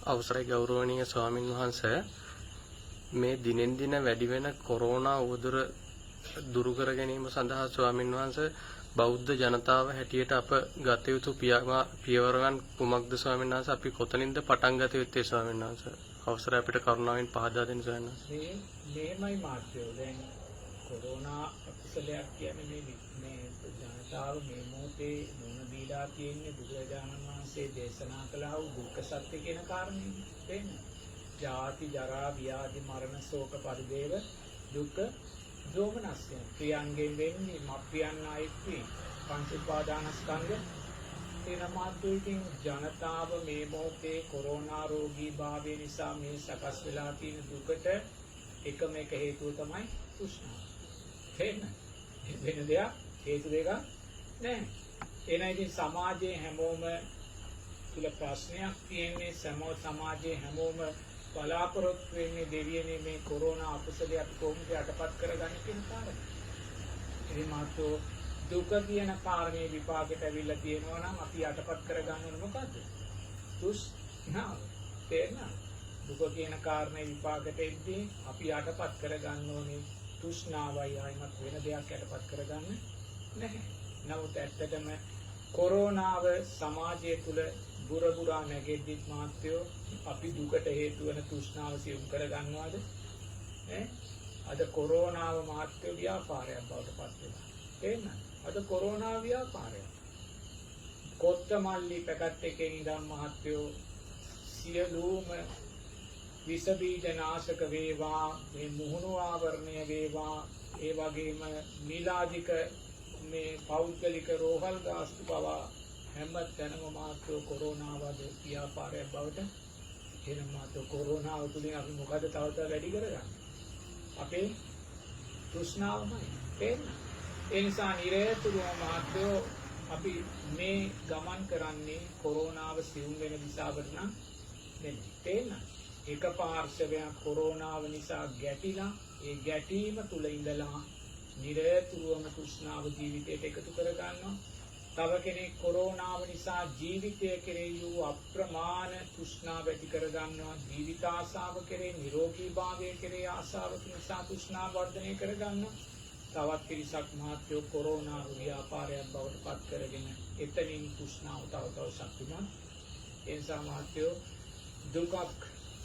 අවසරයි ගෞරවනීය ස්වාමින් වහන්සේ මේ දිනෙන් දින වැඩි වෙන කොරෝනා උවදුර දුරු කර ගැනීම සඳහා ස්වාමින් වහන්සේ බෞද්ධ ජනතාව හැටියට අප ගත යුතු පියවරයන් කුමක්ද ස්වාමින් වහන්සේ? අපි කොතනින්ද පටන් ගත යුත්තේ ස්වාමින් වහන්සේ? අවසරයි අපිට කරුණාවෙන් පහදා දෙන්න ස්වාමින් වහන්සේ. මේමයි මාත්‍යෝ දැන් කොරෝනා අකුසලයක් කියන්නේ මේ ජනතාව මේ මොහොතේ මොන දීලා තියෙන්නේ බුදුරජාණන් වහන්සේ දේශනා කළා වූ දුක්ඛ සත්‍ය කියන කාරණේ තේන්නේ. ජාති ජරා ව්‍යාධි මරණ ශෝක පරිදේව දුක්ඛ දෝමනස්ය. ප්‍රියංගෙන් වෙන්නේ මප්පියන් ආයිත්‍රි පංච උපාදානස්කන්ධ තේන මාත්‍යෝකින් ජනතාව මේ මොහොතේ කොරෝනා රෝගී භාවය නිසා මේ සකස් වෙලා තියෙන දුකට එකම එක හේතුව තමයි තෘෂ්ණාව. තේන්න වෙන දෙයක් හේතු දෙක නැහැ. එනයි ඉතින් සමාජයේ හැමෝම තුල ප්‍රශ්නයක් තියෙන්නේ සමාජයේ හැමෝම බලාපොරොත්තු වෙන්නේ දෙවියනේ මේ කොරෝනා අකුසලයක් කොහොමද යටපත් කරගන්නේ කියන කාරණේ. ඉතින් මාතෝ දුක කියන කාරණේ විපාකයට ඇවිල්ලා තියෙනවා නම් අපි යටපත් කරගන්න ඕනේ මොකද්ද? තෘෂ්ණාව. තේරෙනවද? දුක කියන කාරණේ විපාකයට එද්දී අපි යටපත් කරගන්න ඕනේ තෘෂ්ණාවයි ආයිමත් වෙන දෙයක් යටපත් කරගන්න නැහැ. නමුත් ඇත්තටම කොරෝනාව සමාජය තුළ බුරබුරා නැගෙද්දිත් මාත්‍යෝ අපි දුකට හේතු වෙන තෘෂ්ණාව සියුම් කරගන්නවාද? අද කොරෝනාව මාත්‍යෝ ව්‍යාපාරයක් බවට පත් වෙනවා. තේරෙනවද? අද කොරෝනා ව්‍යාපාරයක්. කොත්තමල්ලි පැකට් එකේ ඉඳන් මාත්‍යෝ සියලුම විස බීජ නාශක වේවා මේ මුහුණු ආවරණය වේවා ඒ වගේම මිලාදික මේ පෞද්ගලික රෝහල් ගාස්තු පවා හැම තැනම මාත්‍රෝ කොරෝනාවද ව්‍යාපාරයක් බවට එන මාත්‍රෝ කොරෝනාව තුලින් අපි මොකද තව වැඩි කරගන්නේ? අපේ තෘෂ්ණාවමයි. ඒ නිසා නිරේතුරුව මාත්‍රෝ අපි මේ ගමන් කරන්නේ කොරෝනාව සිවුම් වෙන දිශාවට නම් නෙමෙයි. එක පාර්ශවයක් කොරෝනාව නිසා ගැටිලා ඒ ගැටීම තුල ඉඳලා නිරතුරුවම තෘෂ්ණාව ජීවිතයට එකතු කර ගන්නවා. තව කෙනෙක් කොරෝනාව නිසා ජීවිතය කෙරෙහි වූ අප්‍රමාණ තෘෂ්ණාව ඇති කර ගන්නවා. ජීවිත ආශාව කෙරෙහි නිරෝගී භාවය කෙරෙහි ආශාව නිසා තෘෂ්ණාව වර්ධනය කර ගන්නවා. තවත් පිරිසක් මාත්‍යෝ කොරෝනා ව්‍යාපාරයක් බවට පත් කරගෙන එතනින් තෘෂ්ණාව තව ශක්තිමත්. ඒ නිසා මාත්‍යෝ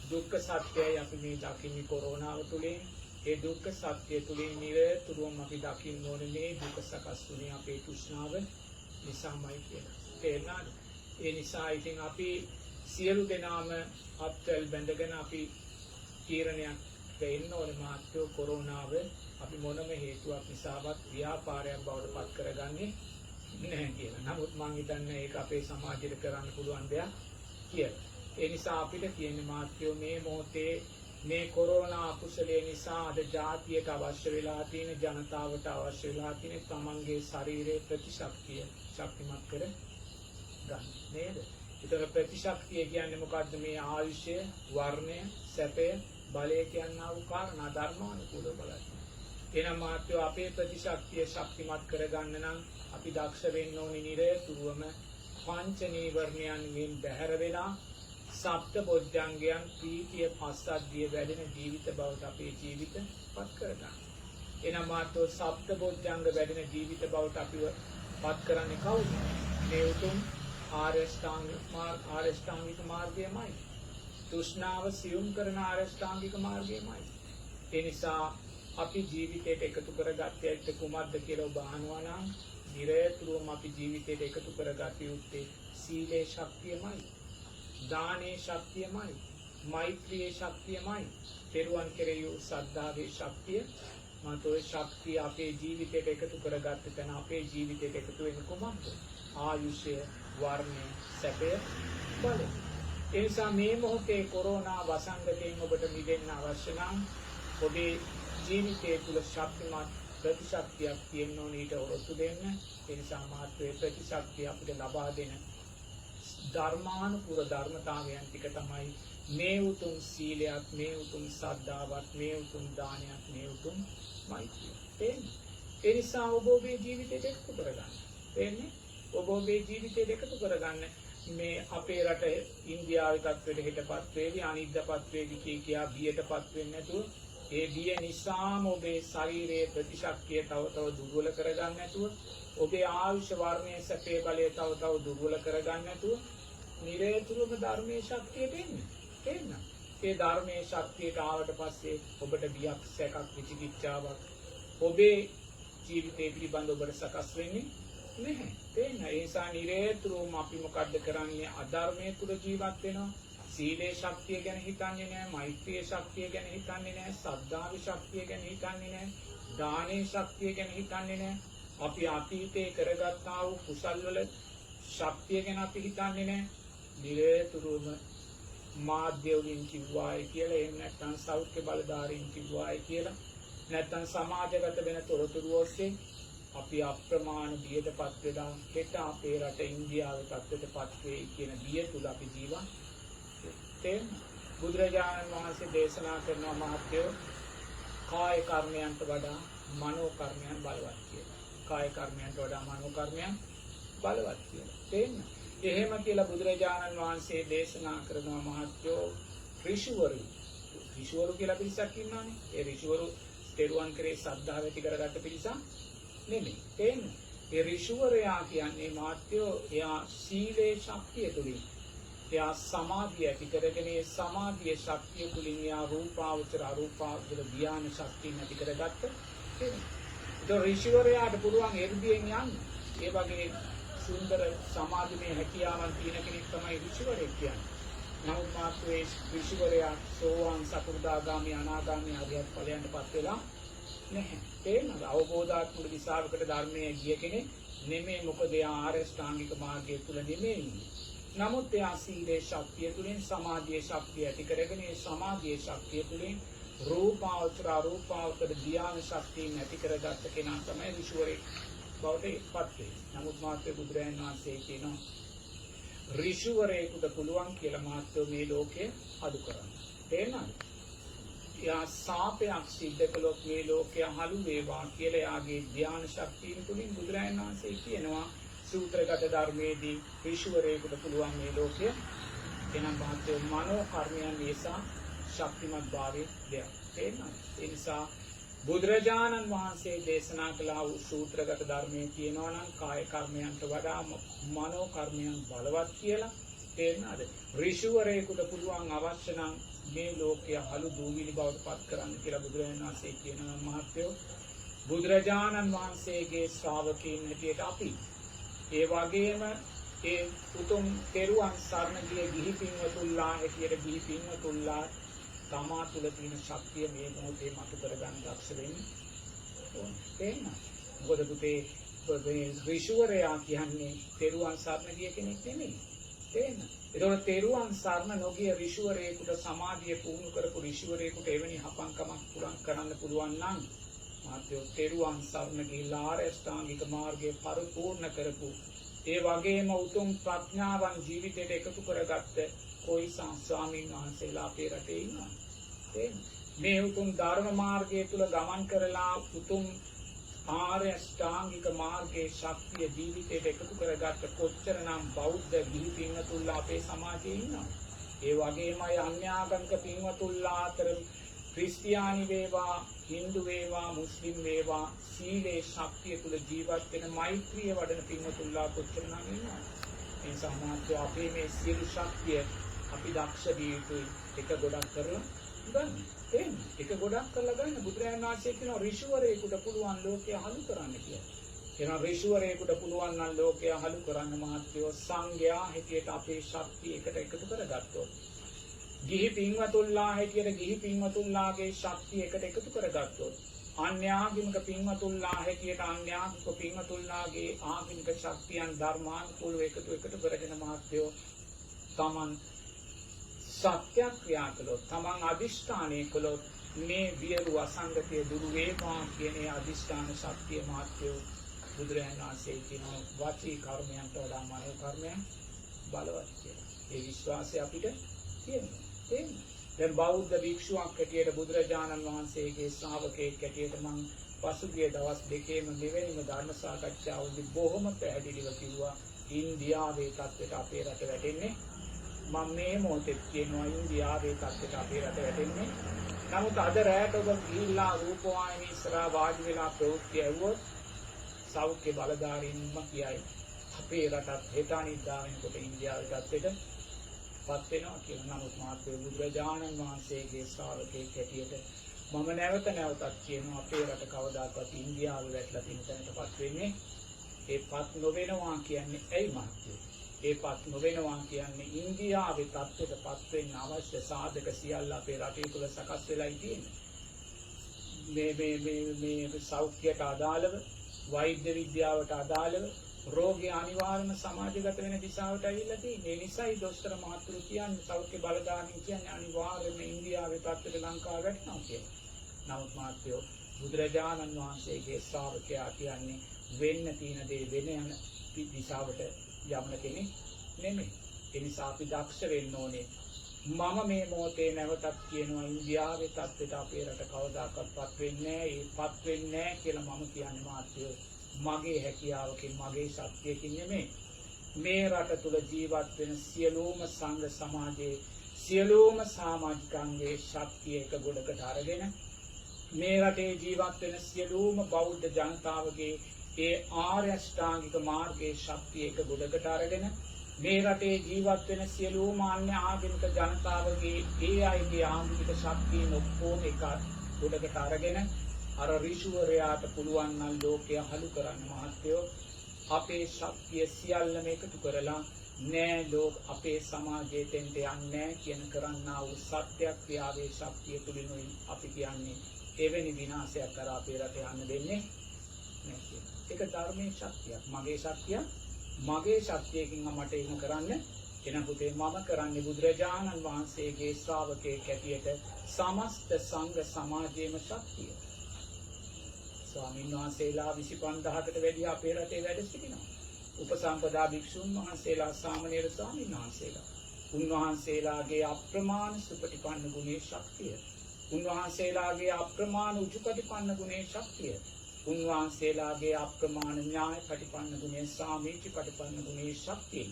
දුක්ඛ සත්‍යය අපි මේ දකින්නේ කොරෝනාව තුළින්. ඒ දුක්ඛ සත්‍ය තුළින් නිරතුරුවම අපි දකින්න ඕනේ මේ දුක සකස් වුණේ අපේ තෘෂ්ණාව නිසාමයි කියලා. තේරුණාද? ඒ නිසා ඉතින් අපි සියලු දෙනාම අත්වල බැඳගෙන අපි තීරණයක් දෙන්න ඕනේ මාත්‍යෝ කොරෝනාව අපි මොනම හේතුවක් නිසාවත් ව්‍යාපාරයක් බවට පත් කරගන්නේ නැහැ කියලා. නමුත් මම හිතන්නේ ඒක අපේ සමාජයට කරන්න පුළුවන් දෙයක් කියලා. ඒ නිසා අපිට තියෙන මාත්‍යෝ මේ මොහොතේ මේ කොරෝනා අකුසලයේ නිසා අද ජාතියට අවශ්‍ය වෙලා තියෙන ජනතාවට අවශ්‍ය වෙලා තියෙන තමන්ගේ ශරීරයේ ප්‍රතිශක්තිය ශක්තිමත් කර ගන්න නේද? ඒතර ප්‍රතිශක්තිය කියන්නේ මොකද්ද? මේ ආයුෂය, වර්ණය, සැපය, බලය කියනා වූ කාරණා ධර්මානුකූලව බලන්න. එනම් මාත්‍යෝ අපේ ප්‍රතිශක්තිය ශක්තිමත් කරගන්න නම් අපි දක්ෂ වෙන්න ඕනේ නිරතුරුවම පංච නීවරණයන්ගෙන් බැහැර වෙලා සප්ත බොජ්ජංගයන් ප්‍රීතිය පස්සද්ධිය වැඩෙන ජීවිත බවට අපේ ජීවිත පත් කරගන්න. එනම් මාත්‍යෝ සප්ත බොජ්ජංග වැඩෙන ජීවිත බවට අපිව පත් කරන්නේ කවුද? මේ උතුම් ආරෂ්ඨාංගික මාර්ගයමයි. තෘෂ්ණාව සියුම් කරන ආරෂ්ඨාංගික මාර්ගයමයි. ඒ නිසා අපි ජීවිතයට එකතු කරගත්තේ ඇත්ත කුමක්ද කියලා ඔබ අහනවා නම් නිරතුරුවම අපි ජීවිතයට එකතු කරගත යුත්තේ සීලේ ශක්තියමයි, දානේ ශක්තියමයි, මෛත්‍රියේ ශක්තියමයි, පෙරුවන් කෙරෙහි වූ සද්ධාවේ ශක්තිය. මාතෝ ශක්තිය අපේ ජීවිතයට එකතු කරගත්ත තැන අපේ ජීවිතයට එකතු වෙන කුමක්ද? ආයුෂය, වර්ණය, සැපය, බලය. ඒ නිසා මේ මොහොතේ කොරෝනා වසංගතයෙන් ඔබට මිදෙන්න අවශ්‍ය නම් ඔබේ ජීවිතයේ තුල ශක්තිමත් ප්‍රතිශක්තියක් තියෙන්න ඕනේ ඊට ඔරොත්තු දෙන්න. ඒ නිසා මාත්‍රේ ප්‍රතිශක්තිය අපිට ලබා දෙන ධර්මානුකූල ධර්මතාවයන් ටික තමයි මේ උතුම් සීලයක්, මේ උතුම් සද්ධාවත්, මේ උතුම් දානයක්, මේ උතුම් මෛත්‍රිය. ඒ නිසා ඔබ ඔබේ ජීවිතයට එකතු කරගන්න. තේන්නේ? ඔබ ඔබේ ජීවිතයට එකතු කරගන්න. මේ අපේ රට ඉන්දියාවේ තත්ත්වයට හිටපත් වේවි අනිද්දපත් වේවි කියා බියටපත් වෙන්නේ නැතුව ඒ බිය නිසාම ඔබේ ශරීරයේ ප්‍රතිශක්තිය තව තව දුර්වල කරගන්න නැතුව ඔබේ ආයුෂ වර්ණයේ සැපේ බලය තව තව දුර්වල කරගන්න නැතුව නිරේතුරුම ධර්මයේ ශක්තියට එන්න. ඒ ධර්මයේ ශක්තියට ආවට පස්සේ ඔබට බියක් සැකක් විචිකිච්ඡාවක් ඔබේ ජීවිතේ පිළිබඳ ඔබට සකස් වෙන්නේ නැහැ. තේන්න. ඒ නිසා නිරේතුරුම අපි මොකද්ද කරන්නේ? අධර්මයේ තුල ජීවත් වෙනවා. සීලේ ශක්තිය ගැන හිතන්නේ නැහැ, මෛත්‍රියේ ශක්තිය ගැන හිතන්නේ නැහැ, සද්ධාවේ ශක්තිය ගැන හිතන්නේ නැහැ, දානේ ශක්තිය ගැන හිතන්නේ නැහැ. අපි අතීතේ කරගත්තා වූ කුසල් වල ශක්තිය ගැන අපි හිතන්නේ නැහැ. නිරේතුරුම මාධ්‍ය වලින් කිව්වායි කියලා එහෙම නැත්නම් සෞඛ්‍ය බලධාරීන් කිව්වායි කියලා නැත්නම් සමාජගත වෙන තොරතුරු ඔස්සේ අපි අප්‍රමාණ බියටපත් වෙලා හෙට අපේ රට ඉන්දියාවේ තත්ත්වයටපත් වෙයි කියන බිය තුල අපි ජීවත් බුදුරජාණන් වහන්සේ දේශනා කරනවා මහත්යෝ කාය කර්මයන්ට වඩා මනෝ කර්මයන් බලවත් කියලා. කාය කර්මයන්ට වඩා මනෝ කර්මයන් බලවත් කියලා. තේන්න. එහෙම කියලා බුදුරජාණන් වහන්සේ දේශනා කරනවා මහත්යෝ ඍෂිවරු කියලා පිරිසක් ඉන්නවානේ. ඒ ඍෂිවරු තෙරුවන් කරේ ශ්‍රද්ධාව ඇති කරගත්ත පිරිසක් නෙමෙයි. තේන්න. ඒ ඍෂිවරයා කියන්නේ මහත්යෝ එයා සීලේ ශක්තිය තුලින් එයා සමාධිය ඇති කරගෙන ඒ සමාධියේ ශක්තිය තුලින් එයා රූපාවචර අරූපාවචර ධ්‍යාන ශක්තිය ඇති කරගත්ත කෙනෙක්. ඒ ඍෂිවරයාට පුළුවන් එර්ධියෙන් යන්න. ඒ වගේ සුන්දර සමාධිමය හැකියාවන් තියෙන කෙනෙක් තමයි ඍෂිවරයෙක් කියන්නේ. නමුත් මාත්‍රේ ඍෂිවරයා සෝවාන් සකෘදාගාමි අනාගාමි ආදියත් ඵලයන්ටපත් වෙලා නැහැ. තේරෙනවද? අවබෝධාත්මක දිශාවකට ධර්මයේ ගිය කෙනෙක් නෙමෙයි. මොකද එයා ආර්ය ශ්‍රාංගික මාර්ගය තුල නෙමෙයි ඉන්නේ. නමුත් එයා සීලේ ශක්තිය තුළින් සමාධියේ ශක්තිය ඇති කරගෙන ඒ සමාධියේ ශක්තිය තුළින් රූපාවචර අරූපාවචර ධ්‍යාන ශක්තිය ඇති කරගත්ත කෙනා තමයි ඍෂිවරයෙක් බවට පත් වෙන්නේ. නමුත් මාත්‍ය බුදුරයන් වහන්සේ කියනවා ඍෂිවරයෙකුට පුළුවන් කියලා මාත්‍ය මේ ලෝකේ අඩු කරන්න. තේරෙනවද? එයා සාපයක් සිද්ධ කළොත් මේ ලෝකය හලු වේවා කියලා එයාගේ ධ්‍යාන ශක්තිය තුළින් බුදුරයන් වහන්සේ කියනවා සූත්‍රගත ධර්මයේදී ඍෂිවරයෙකුට පුළුවන් මේ ලෝකය එනම් මාත්‍ය මනෝ කර්මයන් නිසා ශක්තිමත් භාවයේ දෙයක්. තේරෙනවද? ඒ නිසා බුදුරජාණන් වහන්සේ දේශනා කළ වූ සූත්‍රගත ධර්මයේ කියනවා නම් කාය කර්මයන්ට වඩා මනෝ කර්මයන් බලවත් කියලා. තේරෙනවද? ඍෂිවරයෙකුට පුළුවන් අවශ්‍ය නම් මේ ලෝකය හලු දූවිලි බවට පත් කරන්න කියලා බුදුරජාණන් වහන්සේ කියනවා මහත්යෝ. බුදුරජාණන් වහන්සේගේ ශ්‍රාවකයන් හැටියට අපි ඒ වගේම ඒ උතුම් තෙරුවන් සරණ ගිය ගිහි පින්වතුන්ලා හැටියට ගිහි පින්වතුන්ලා තමා තුළ තියෙන ශක්තිය මේ මොහොතේ මතු කරගන්න දක්ෂ වෙන්න ඕනේ. මොකද පුතේ ඍෂිවරයා කියන්නේ තෙරුවන් සරණ ගිය කෙනෙක් නෙමෙයි. තේන්න. ඒතකොට තෙරුවන් සරණ නොගිය ඍෂිවරයෙකුට සමාධිය පුහුණු කරපු ඍෂිවරයෙකුට එවැනි හපංකමක් පුරන් කරන්න පුළුවන් නම් මාත්‍යෝ තෙරුවන් සරණ ගිහිලා ආර්ය ශ්‍රාංගික මාර්ගය පරිපූර්ණ කරපු ඒ වගේම උතුම් ප්‍රඥාවන් ජීවිතයට එකතු කරගත්ත කොයි ස්වාමීන් වහන්සේලා අපේ රටේ ඉන්නවා. මේ උතුම් ධර්ම මාර්ගය තුල ගමන් කරලා උතුම් ආර්ය ශ්‍රාංගික මාර්ගයේ ශක්තිය ජීවිතයට එකතු කරගත්ත කොච්චරනම් බෞද්ධ ගිහි පින්වතුන්ලා අපේ සමාජයේ ඉන්නවා. ඒ වගේම අන්‍යාගමික පින්වතුන්ලා අතර ක්‍රිස්තියානි වේවා, හින්දු වේවා, මුස්ලිම් වේවා සීලේ ශක්තිය තුල ජීවත් වෙන මෛත්‍රිය වඩන පින්වතුන්ලා කොච්චරනම් ඉන්නවා. ඒ සමාජය අපේ මේ සියලු ශක්තිය අපි දක්ෂ විය යුතුයි. එක ගොඩක් කරලා ගන්න. එක ගොඩක් කරලා ගන්න. බුදුරජාණන් වහන්සේ කියනවා ඍෂිවරයෙකුට පුළුවන් ලෝකය හලු කරන්න කියලා. කියනවා ඍෂිවරයෙකුට පුළුවන් නම් ලෝකය හලු කරන්න මහත්යෝ සංඝයා හැටියට අපේ ශක්තිය එකට එකතු කරගත්තොත්. ගිහි පින්වතුන්ලා හැටියට ගිහි පින්වතුන්ලාගේ ශක්තිය එකට එකතු කරගත්තොත්. අන්‍යාගමික පින්වතුන්ලා හැටියට අන්‍යාගමික පින්වතුන්ලාගේ ආගමික ශක්තියන් ධර්මානුකූලව එකතු කරගෙන මහත්යෝ තමන් සත්‍යක්‍රියා කළොත් තමන් අදිෂ්ඨානය කළොත් මේ වියරු අසංගතය දුරු වේවා කියන අදිෂ්ඨාන ශක්තිය මහත්යෝ බුදුරජාණන් වහන්සේ කියනවා වාචික කර්මයන්ට වඩා මනෝ කර්මයන් බලවත් කියලා. ඒ විශ්වාසය අපිට තියෙනවා. දැන් බෞද්ධ භික්ෂුවක් හැටියට බුදුරජාණන් වහන්සේගේ ශ්‍රාවකයෙක් හැටියට මම පසුගිය දවස් දෙකේම මෙවැනිම ධර්ම සාකච්ඡාවලදී බොහොම පැහැදිලිව කිව්වා ඉන්දියාවේ තත්ත්වයට අපේ රට වැටෙන්නේ. මම මේ මොහොතේ කියනවා ඉන්දියාවේ තත්ත්වයට අපේ රට වැටෙන්නේ. නමුත් අද රැයට ඔබ ගිහිල්ලා රූපවාහිනී ඉස්සරහා වාඩි වෙලා ප්‍රවෘත්ති ඇහුවොත් සෞඛ්‍ය බලධාරීන්ම කියයි අපේ රටත් හෙට අනිද්දා වෙනකොට ඉන්දියාවේ තත්ත්වයට පත් වෙනවා කියලා. නමුත් මාත්‍ය බුදුරජාණන් වහන්සේගේ ශ්‍රාවකෙක් හැටියට මම නැවත නැවතත් කියනවා අපේ රට කවදාකවත් ඉන්දියාවේ වැටලා තියෙන තැනටපත් වෙන්නේ. ඒපත් නොවෙනවා කියන්නේ ඇයි මාත්‍ය? ඒපත් නොවෙනවා කියන්නේ ඉන්දියාවේ තත්ත්වයටපත් වෙන්න අවශ්‍ය සාධක සියල්ල අපේ රටේ තුල සකස් වෙලායි තියෙන්නේ. මේ සෞඛ්‍යයට අදාළව, වෛද්‍ය විද්‍යාවට අදාළව රෝගී අනිවාර්යම සමාජගත වෙන දිශාවට ඇවිල්ලා තියෙන්නේ. ඒ නිසායි දොස්තර මහතුරු කියන්නේ සෞඛ්‍ය බලධාරීන් කියන්නේ අනිවාර්යයෙන්ම ඉන්දියාවේ තත්ත්වයට ලංකාව වැටෙනවා කියලා. නමුත් මාත්‍යෝ බුදුරජාණන් වහන්සේගේ ශ්‍රාවකයා කියන්නේ වෙන්න තියෙන දේ වෙන යන දිශාවට යන්න කෙනෙක් නෙමෙයි. ඒ නිසා අපි දක්ෂ වෙන්න ඕනේ. මම මේ මොහොතේ නැවතත් කියනවා ඉන්දියාවේ තත්ත්වයට අපේ රට කවදාකවත්පත් වෙන්නේ නැහැ. ඒපත් වෙන්නේ නැහැ කියලා මම කියන්නේ මාත්‍යෝ මගේ හැකියාවකින් මගේ ශක්තියකින් නෙමෙයි. මේ රට තුල ජීවත් වෙන සියලුම සංඝ සමාජයේ සියලුම සමාජිකයන්ගේ ශක්තිය එක ගොඩකට අරගෙන මේ රටේ ජීවත් වෙන සියලුම බෞද්ධ ජනතාවගේ ඒ ආර්ය අෂ්ටාංගික මාර්ගයේ ශක්තිය එක ගොඩකට අරගෙන මේ රටේ ජීවත් වෙන සියලුම අන්‍ය ආගමික ජනතාවගේ ඒ අයගේ ආගමික ශක්තිය ඔක්කොම එක ගොඩකට අරගෙන අර ඍෂිවරයාට පුළුවන් නම් ලෝකය හලු කරන්න මහත්යෝ අපේ ශක්තිය සියල්ලම එකතු කරලා නෑ ලෝක අපේ සමාජයේ තෙන්ට යන්නේ කියන කරන්නා වූ සත්‍යක්‍රියාවේ ශක්තිය තුලිනුයි අපි කියන්නේ එවැනි විනාශයක් කරා අපේ රට යන්න දෙන්නේ නැහැ. ඒක ධර්මයේ ශක්තියක්. මගේ ශක්තිය මගේ ශක්තියකින් මට එහෙම කරන්න එනකොට මම කරන්නේ බුදුරජාණන් වහන්සේගේ ශ්‍රාවකයෙක් හැටියට සමස්ත සංඝ සමාජයේම ශක්තිය. ස්වාමීන් වහන්සේලා 25000කට වැඩි අපේ රටේ වැඩ සිටිනවා. උපසම්පදා භික්ෂුන් වහන්සේලා සාමණේර ස්වාමීන් වහන්සේලා. උන්වහන්සේලාගේ අප්‍රමාණ සුපටිපන්න ගුණේ ශක්තිය. උන්වහන්සේලාගේ අප්‍රමාණ උජුපටිපන්න ගුණේ ශක්තිය. උන්වහන්සේලාගේ අප්‍රමාණ ඥාය පටිපන්න ගුණේ සාමීචි පටිපන්න ගුණේ ශක්තිය.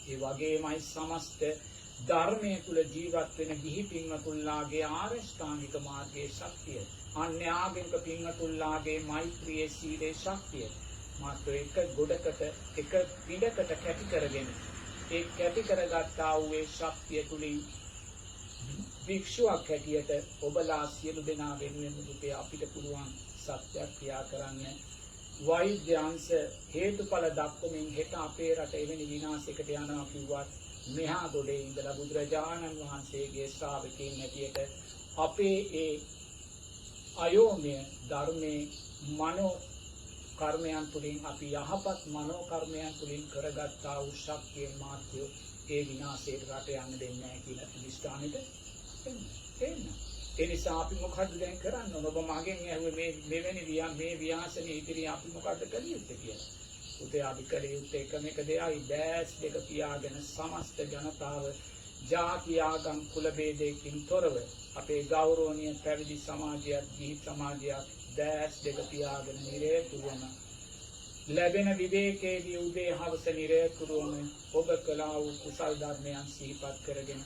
ඒ වගේමයි සමස්ත ධර්මයේ තුල ජීවත් වෙන ගිහි පින්වතුන්ලාගේ ආරෂ්ඨාංගික මාර්ගයේ ශක්තිය. අන්‍ය ආගමික පින්වතුන්ලාගේ මෛත්‍රියේ සීලේ ශක්තිය. මාත්‍ර එක ගොඩකට එක පිටකට කැටි කරගෙන ඒ කැටි කරගත්තා වූ ඒ ශක්තිය තුලින් භික්ෂුවක් හැටියට ඔබලා සියලු දෙනා වෙනුවෙන් දුකේ අපිට පුළුවන් සත්‍යයක් ක්‍රියා කරන්න. වෛද්‍යංශ හේතුඵල දක්වමින් හෙට අපේ රට එවැනි විනාශයකට යනවා කිව්වත් මෙහා ගොඩේ ඉඳලා බුදුරජාණන් වහන්සේගේ ශ්‍රාවකයන් හැටියට අපේ ඒ අයෝමය ධර්මයේ මනෝ කර්මයන් තුළින් අපි යහපත් මනෝ කර්මයන් තුළින් කරගත්තා වූ ශක්තිය මාත්‍ය ඒ විනාශයට රට යන්න දෙන්නේ නැහැ කියලා ප්‍රතිස්ථානෙට එන්න. ඒ නිසා අපි මොකද්ද දැන් කරන්න ඕන? ඔබ මගෙන් ඇහුවේ මෙවැනි මේ ව්‍යාසනේ ඉදිරියේ අපි මොකද්ද කළ යුත්තේ කියලා. උතේ අපි කළ යුත්තේ එකම එක දෙයයි දැස් දෙක පියාගෙන සමස්ත ජනතාව ජාති ආගම් කුල ભેදයකින් තොරව අපේ ගෞරවනීය පැවිදි සමාජයත් ගිහි සමාජයත් දැස් දෙක පියාගෙන නිරේතුරුවම ලැබෙන විවේකයේදී උදේ හවස නිරේතුරුවම ඔබ කළා වූ කුසල් ධර්මයන් සිහිපත් කරගෙන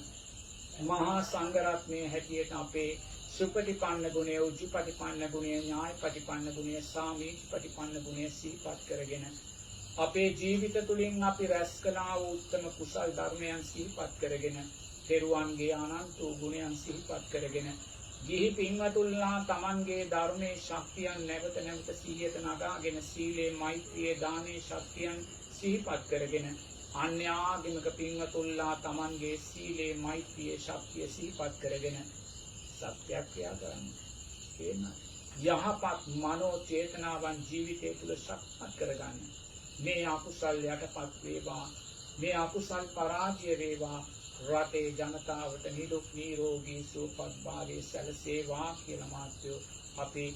මහා සංඝරත්නයේ හැටියට අපේ සුපටිපන්න ගුණය, උජුපටිපන්න ගුණය, ඥායපටිපන්න ගුණය, සාමීචපටිපන්න ගුණය සිහිපත් කරගෙන අපේ ජීවිත තුළින් අපි රැස් කළා වූ උත්තම කුසල් ධර්මයන් සිහිපත් කරගෙන තෙරුවන්ගේ අනන්ත වූ ගුණයන් සිහිපත් කරගෙන ගිහි පින්වතුන්ලා තමන්ගේ ධර්මයේ ශක්තියන් නැවත නැවත සිහියට නගාගෙන සීලේ මෛත්‍රියේ දානේ ශක්තියන් සිහිපත් කරගෙන අන්‍ය ආගමික පින්වතුන්ලා තමන්ගේ සීලේ මෛත්‍රියේ ශක්තිය සිහිපත් කරගෙන සත්‍යක්‍රියා කරන්න. යහපත් මනෝ චේතනාවන් ජීවිතය තුළ ශක්තිමත් කරගන්න. මේ අකුසල් යටපත් වේවා. මේ අකුසල් පරාජය වේවා. රටේ ජනතාවට නිදුක් නිරෝගී සුවපත් භාවය සැලසේවා කියලා මාත්‍යෝ අපි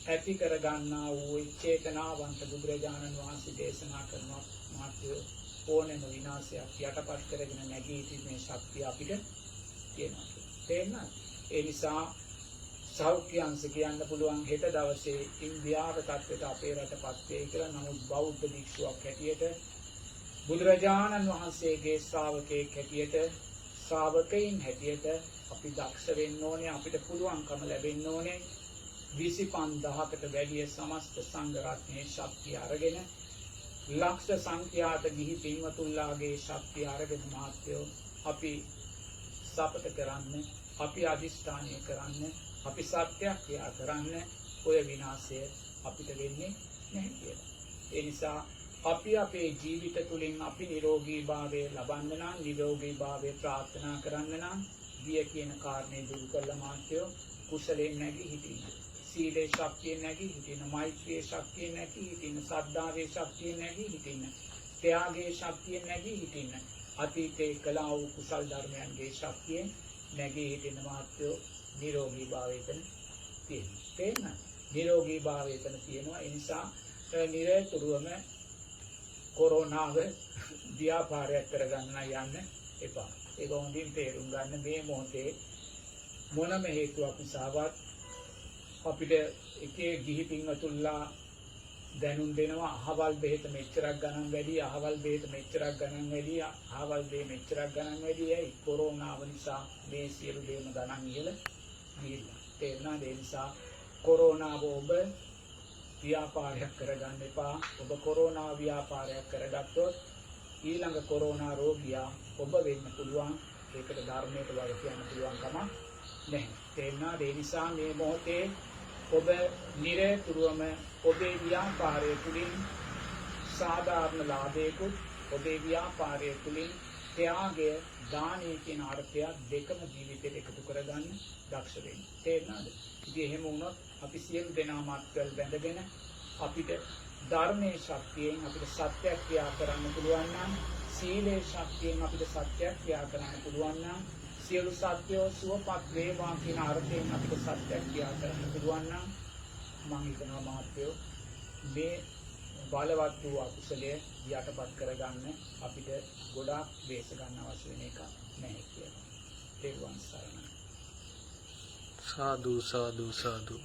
ඇති කරගන්නා වූ චේතනාවන්ත බුදුරජාණන් වහන්සේ දේශනා කරන මාත්‍යෝ ඕනෑම විනාශයක් යටපත් කරගෙන නැගී සිටීමේ ශක්තිය අපිට තියෙනවා. තේරෙනවද? ඒ නිසා සෞඛ්‍යංශ කියන්න පුළුවන් හෙට දවසේ ඉන්දියාව තත්ත්වයට අපේ රටපත් වෙයි කියලා. නමුත් බෞද්ධ භික්ෂුවක් හැටියට බුදුරජාණන් වහන්සේගේ ශ්‍රාවකයෙක් හැටියට ශ්‍රාවකයින් හැටියට අපි දක්ෂ වෙන්න ඕනේ. අපිට පුළුවන්කම ලැබෙන්න ඕනේ 25000කට වැඩිය සමස්ත සංඝ රත්නයේ ශක්තිය අරගෙන ලක්ෂ සංඛ්‍යාත ගිහි පින්වතුන්ලාගේ ශක්තිය අරගෙන මාත්‍යෝ අපි සපත කරන්න, අපි අදිෂ්ඨානය කරන්න, අපි සත්‍යක්‍රියා කරන්න ඔය විනාශය අපිට වෙන්නේ නැහැ කියලා. ඒ නිසා අපි අපේ ජීවිත තුළින් අපි නිරෝගීභාවය ලබන්න නම්, නිරෝගීභාවය ප්‍රාර්ථනා කරන්න නම් ගිය කියන කාරණේ දුරු කළා මාත්‍යෝ කුසලයෙන් නැගී හිටින්න. සීලේ ශක්තිය නැගී හිටින්න, මෛත්‍රියේ ශක්තිය නැගී හිටින්න, සද්ධාවේ ශක්තිය නැගී හිටින්න, ත්‍යාගයේ ශක්තිය නැගී හිටින්න, අතීතේ කළා වූ කුසල් ධර්මයන්ගේ ශක්තිය නැගී හිටින්න මාත්‍යෝ නිරෝගීභාවයෙන් තියෙනවා. තේන්න? නිරෝගීභාවයෙන් තියෙනවා. ඒ නිසා නිරතුරුවම කොරෝනාව ව්‍යාපාරයක් කරගන්න යන්න එපා. ඒක හොඳින් තේරුම් ගන්න. මේ මොහොතේ මොනම හේතුවක් නිසාවත් අපිට එකේ ගිහි පින්වතුන්ලා දැනුම් දෙනවා අහවල් බෙහෙත මෙච්චරක් ගණන් වැඩි, අහවල් බෙහෙත මෙච්චරක් ගණන් වැඩි, අහවල් බෙහෙත මෙච්චරක් ගණන් වැඩි. ඇයි? කොරෝනාව නිසා මේ සියලු දේම ගණන් ඉහළ ගිහිල්ලා. තේරුණාද? ඒ නිසා කොරෝනාව ඔබ ව්‍යාපාරයක් කරගන්න එපා. ඔබ කොරෝනා ව්‍යාපාරයක් කරගත්තොත් ඊළඟ කොරෝනා රෝගියා ඔබ වෙන්න පුළුවන්. ඒකට ධර්මයට වග කියන්න පුළුවන් කමක් නැහැ. තේරුණාද? ඒ නිසා මේ මොහොතේ ඔබ නිරතුරුවම ඔබේ ව්‍යාපාරය තුළින් සාධාරණ ලාභයකුත්, ඔබේ ව්‍යාපාරය තුළින් ත්‍යාගය, දානය කියන අර්ථය දෙකම ජීවිතයට එකතු කරගන්න දක්ෂ වෙන්න. තේරුණාද? ඉතින් එහෙම වුණොත් අපි සියලු දෙනා මත්කල් බැඳගෙන අපිට ධර්මයේ ශක්තියෙන් අපිට සත්‍යක්‍රියා කරන්න පුළුවන් නම්, සීලේ ශක්තියෙන් අපිට සත්‍යක්‍රියා කරන්න පුළුවන් නම්, සියලු සත්‍යෝ සුවපත් වේවා කියන අර්ථයෙන් අපිට සත්‍යක්‍රියා කරන්න පුළුවන් නම් මම හිතනවා මහත්වෝ මේ බලවත් වූ අකුසලය යටපත් කරගන්න අපිට ගොඩාක් වේස ගන්න අවශ්‍ය වෙන එක නැහැ කියලා. තෙරුවන් සරණයි. සාදු සාදු සාදු.